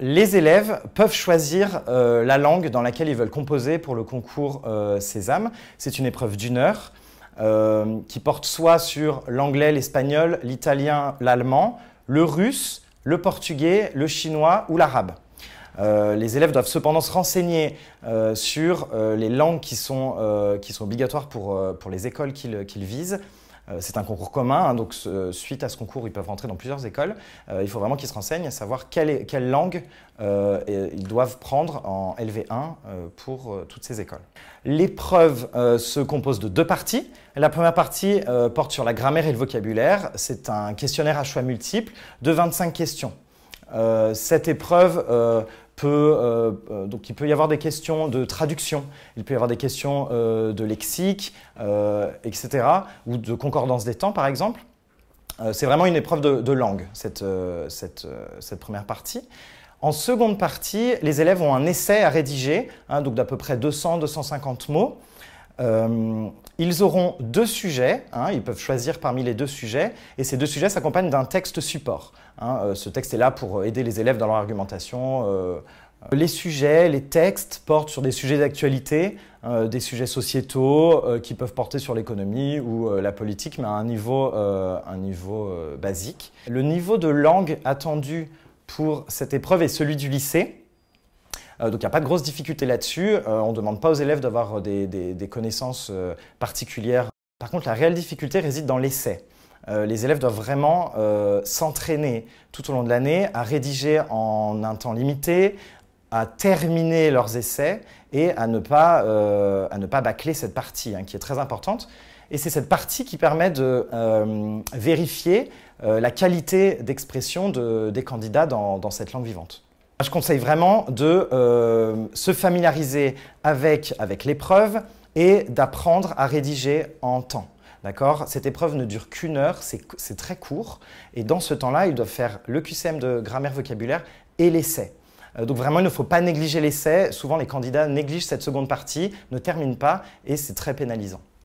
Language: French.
Les élèves peuvent choisir la langue dans laquelle ils veulent composer pour le concours Sésame. C'est une épreuve d'1 heure qui porte soit sur l'anglais, l'espagnol, l'italien, l'allemand, le russe, le portugais, le chinois ou l'arabe. Les élèves doivent cependant se renseigner sur les langues qui sont obligatoires pour les écoles qu'ils visent. C'est un concours commun, hein, donc suite à ce concours, ils peuvent rentrer dans plusieurs écoles. Il faut vraiment qu'ils se renseignent à savoir quelle langue ils doivent prendre en LV1 pour toutes ces écoles. L'épreuve se compose de 2 parties. La première partie porte sur la grammaire et le vocabulaire. C'est un questionnaire à choix multiples de 25 questions. Cette épreuve donc il peut y avoir des questions de traduction, il peut y avoir des questions de lexique, etc., ou de concordance des temps, par exemple. C'est vraiment une épreuve de langue, cette première partie. En seconde partie, les élèves ont un essai à rédiger, hein, donc d'à peu près 200-250 mots. Ils auront 2 sujets, hein, ils peuvent choisir parmi les 2 sujets, et ces 2 sujets s'accompagnent d'un texte support. Hein. Ce texte est là pour aider les élèves dans leur argumentation. Les sujets, les textes portent sur des sujets d'actualité, des sujets sociétaux qui peuvent porter sur l'économie ou la politique, mais à un niveau basique. Le niveau de langue attendu pour cette épreuve est celui du lycée. Donc il n'y a pas de grosses difficultés là-dessus, on ne demande pas aux élèves d'avoir des connaissances particulières. Par contre, la réelle difficulté réside dans l'essai. Les élèves doivent vraiment s'entraîner tout au long de l'année à rédiger en un temps limité, à terminer leurs essais et à ne pas bâcler cette partie, hein, qui est très importante. Et c'est cette partie qui permet de vérifier la qualité d'expression des candidats dans cette langue vivante. Je conseille vraiment de se familiariser avec l'épreuve et d'apprendre à rédiger en temps. D'accord ? Cette épreuve ne dure qu'1 heure, c'est très court. Et dans ce temps-là, ils doivent faire le QCM de grammaire vocabulaire et l'essai. Donc vraiment, il ne faut pas négliger l'essai. Souvent, les candidats négligent cette seconde partie, ne terminent pas et c'est très pénalisant.